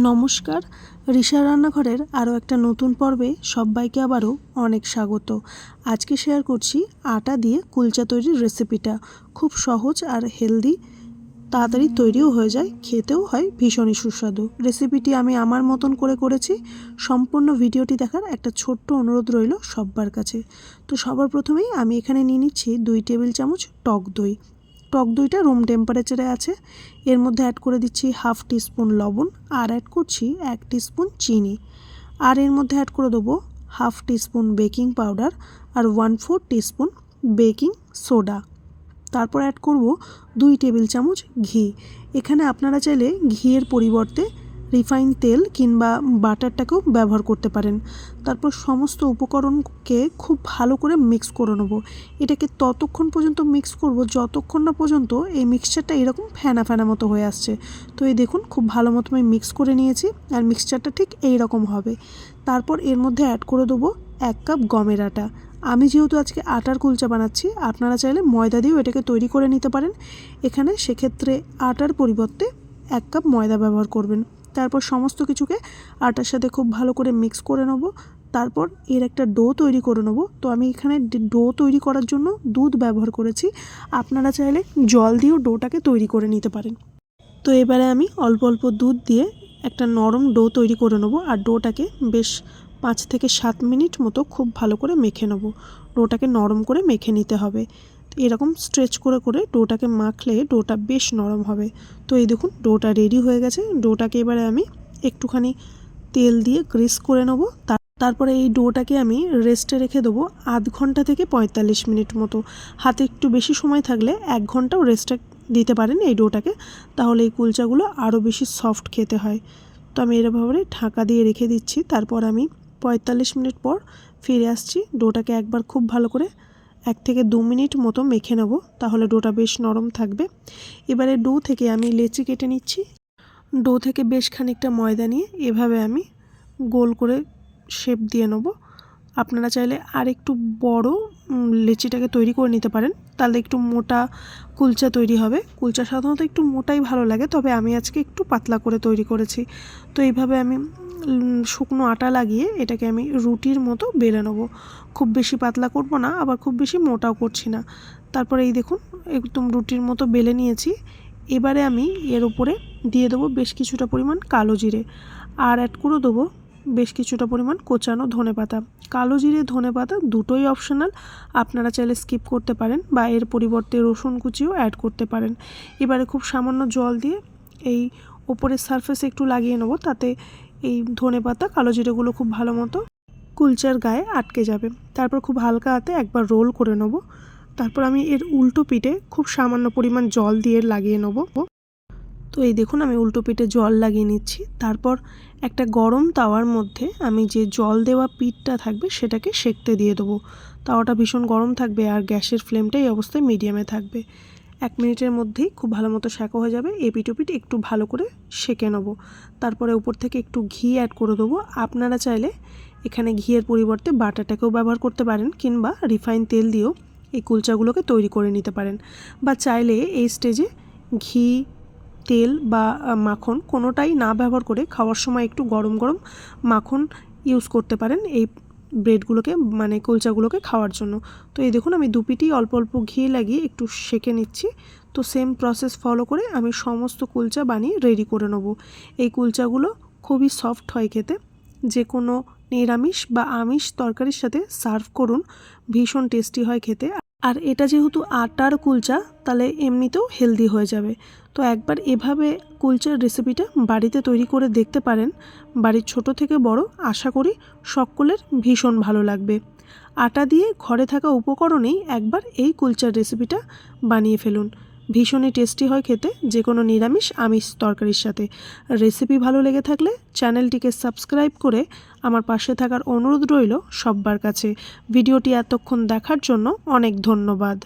নমস্কার, রিশা রান্নাঘরের আরও একটা নতুন পর্বে সবাইকে আবারও অনেক স্বাগত। আজকে শেয়ার করছি আটা দিয়ে কুলচা তৈরির রেসিপিটা। খুব সহজ আর হেলদি, তাড়াতাড়ি তৈরিও হয়ে যায়, খেতেও হয় ভীষণই সুস্বাদু। রেসিপিটি আমি আমার মতন করে করেছি। সম্পূর্ণ ভিডিওটি দেখার একটা ছোট্ট অনুরোধ রইল সবার কাছে। তো সবার প্রথমেই আমি এখানে নিয়ে নিচ্ছি 2 টেবিল চামচ টক দই। টক দইটা রুম টেম্পারেচারে আছে। এর মধ্যে অ্যাড করে দিচ্ছি হাফ টিস্পুন লবণ, আর অ্যাড করছি 1 টিস্পুন চিনি, আর এর মধ্যে অ্যাড করে দেবো হাফ টিস্পুন বেকিং পাউডার আর 1/4 টিস্পুন বেকিং সোডা। তারপর অ্যাড করব 2 টেবিল চামচ ঘি। এখানে আপনারা চাইলে ঘিয়ের পরিবর্তে রিফাইন তেল কিংবা বাটারটাকেও ব্যবহার করতে পারেন। তারপর সমস্ত উপকরণকে খুব ভালো করে মিক্স করে নেব। এটাকে ততক্ষণ পর্যন্ত মিক্স করব যতক্ষণ না পর্যন্ত এই মিক্সচারটা এরকম ফেনা ফেনা মতো হয়ে আসছে। তো এই দেখুন, খুব ভালো মতো আমি মিক্স করে নিয়েছি, আর মিক্সচারটা ঠিক এই রকম হবে। তারপর এর মধ্যে অ্যাড করে দেবো 1 কাপ গমের আটা। আমি যেহেতু আজকে আটার কুলচা বানাচ্ছি, আপনারা চাইলে ময়দা দিয়েও এটাকে তৈরি করে নিতে পারেন। এখানে সেক্ষেত্রে আটার পরিবর্তে 1 কাপ ময়দা ব্যবহার করবেন। তারপর সমস্ত কিছুকে আটার সাথে খুব ভালো করে মিক্স করে নেব। তারপর এর একটা ডো তৈরি করে নেব। তো আমি এখানে ডো তৈরি করার জন্য দুধ ব্যবহার করেছি। আপনারা চাইলে জল দিয়েও ডোটাকে তৈরি করে নিতে পারেন। তো এবারে আমি অল্প অল্প দুধ দিয়ে একটা নরম ডো তৈরি করে নেব, আর ডোটাকে বেশ 5 থেকে 7 মিনিট মতো খুব ভালো করে মেখে নেব। ডোটাকে নরম করে মেখে নিতে হবে। এরকম স্ট্রেচ করে করে ডোটাকে মাখলে ডোটা বেশ নরম হবে। তো এই দেখুন, ডোটা রেডি হয়ে গেছে। ডোটাকে এবারে আমি একটুখানি তেল দিয়ে গ্রিস করে নেব। তারপরে এই ডোটাকে আমি রেস্টে রেখে দেবো আধ ঘন্টা থেকে 45 মিনিট মতো। হাতে একটু বেশি সময় থাকলে 1 ঘন্টাও রেস্টে দিতে পারেন এই ডোটাকে, তাহলে এই কুলচাগুলো আরও বেশি সফট খেতে হয়। তো আমি এরভাবে ঢাকা দিয়ে রেখে দিচ্ছি। তারপর আমি 45 মিনিট পর ফিরে আসছি। ডোটাকে একবার খুব ভালো করে 1 থেকে 2 মিনিট মতো মেখে নেব, তাহলে ডোটা বেশ নরম থাকবে। এবারে ডো থেকে আমি লেচি কেটে নিচ্ছি। ডো থেকে বেশ খানিকটা ময়দা নিয়ে এভাবে আমি গোল করে শেপ দিয়ে নেব। আপনারা চাইলে আর একটু বড় লেচিটাকে তৈরি করে নিতে পারেন, তাহলে একটু মোটা কুলচা তৈরি হবে। কুলচা সাধারণত একটু মোটাই ভালো লাগে, তবে আমি আজকে একটু পাতলা করে তৈরি করেছি। তো এইভাবে আমি শুকনো আটা লাগিয়ে এটাকে আমি রুটির মতো বেলে নেব। খুব বেশি পাতলা করব না, আবার খুব বেশি মোটাও করছি না। তারপরে এই দেখুন, একদম রুটির মতো বেলে নিয়েছি। এবারে আমি এর উপরে দিয়ে দেবো বেশ কিছুটা পরিমাণ কালো জিরে, আর অ্যাড করে দেবো বেশ কিছুটা পরিমাণ কোচানো ধনেপাতা। কালো জিরে ধনেপাতা দুটোই অপশনাল, আপনারা চাইলে স্কিপ করতে পারেন বা এর পরিবর্তে রসুন কুচিও অ্যাড করতে পারেন। এবারে খুব সামান্য জল দিয়ে এই ওপরের সারফেসে একটু লাগিয়ে নেব, তাতে এই ধনেপাতা কালো জিরেগুলো খুব ভালো মতো কুলচার গায়ে আটকে যাবে। তারপর খুব হালকা হাতে একবার রোল করে নেব। তারপর আমি এর উল্টো পিঠে খুব সামান্য পরিমাণ জল দিয়ে লাগিয়ে নেব। তো এই দেখুন, আমি উল্টো পিঠে জল লাগিয়ে নিচ্ছি। তারপর একটা গরম তাওয়ার মধ্যে আমি যে জল দেওয়া পিঠটা থাকবে সেটাকে সেঁকতে দিয়ে দেবো। তাওয়াটা ভীষণ গরম থাকবে, আর গ্যাসের ফ্লেমটা এই অবস্থায় মিডিয়ামে থাকবে। 1 মিনিটের মধ্যেই খুব ভালো মতো সেঁকা হয়ে যাবে। এপিঠ ওপিঠ একটু ভালো করে সেঁকে নেবো। তারপরে উপর থেকে একটু ঘি অ্যাড করে দেবো। আপনারা চাইলে এখানে ঘিয়ের পরিবর্তে বাটারটাকেও ব্যবহার করতে পারেন, কিংবা রিফাইন তেল দিয়েও এই কুলচাগুলোকে তৈরি করে নিতে পারেন। বা চাইলে এই স্টেজে ঘি, তেল বা মাখন কোনোটাই না ব্যবহার করে খাওয়ার সময় একটু গরম গরম মাখন ইউজ করতে পারেন এই ব্রেডগুলোকে, মানে কুলচাগুলোকে খাওয়ার জন্য। তো এই দেখুন, আমি দুপিটি অল্প অল্প ঘি লাগিয়ে একটু সেঁকে নিচ্ছি। তো সেম প্রসেস ফলো করে আমি সমস্ত কুলচা বানিয়ে রেডি করে নেব। এই কুলচাগুলো খুবই সফট হয় খেতে। যে কোনো নিরামিষ বা আমিষ তরকারির সাথে সার্ভ করুন, ভীষণ টেস্টি হয় খেতে। আর এটা যেহেতু আটার কুলচা, তাহলে এমনিতেও হেলদি হয়ে যাবে। তো একবার এভাবে কুলচার রেসিপিটা বাড়িতে তৈরি করে দেখতে পারেন। বাড়ির ছোট থেকে বড় আশা করি সকলের ভীষণ ভালো লাগবে। আটা দিয়ে ঘরে থাকা উপকরণেই একবার এই কুলচার রেসিপিটা বানিয়ে ফেলুন। ভীষণই টেস্টি হয় খেতে, যে কোনো নিরামিষ আমিষ তরকারির সাথে। রেসিপি ভালো লেগে থাকলে চ্যানেলটিকে সাবস্ক্রাইব করে আমার পাশে থাকার অনুরোধ রইল সবার কাছে। ভিডিওটি এতক্ষণ দেখার জন্য অনেক ধন্যবাদ।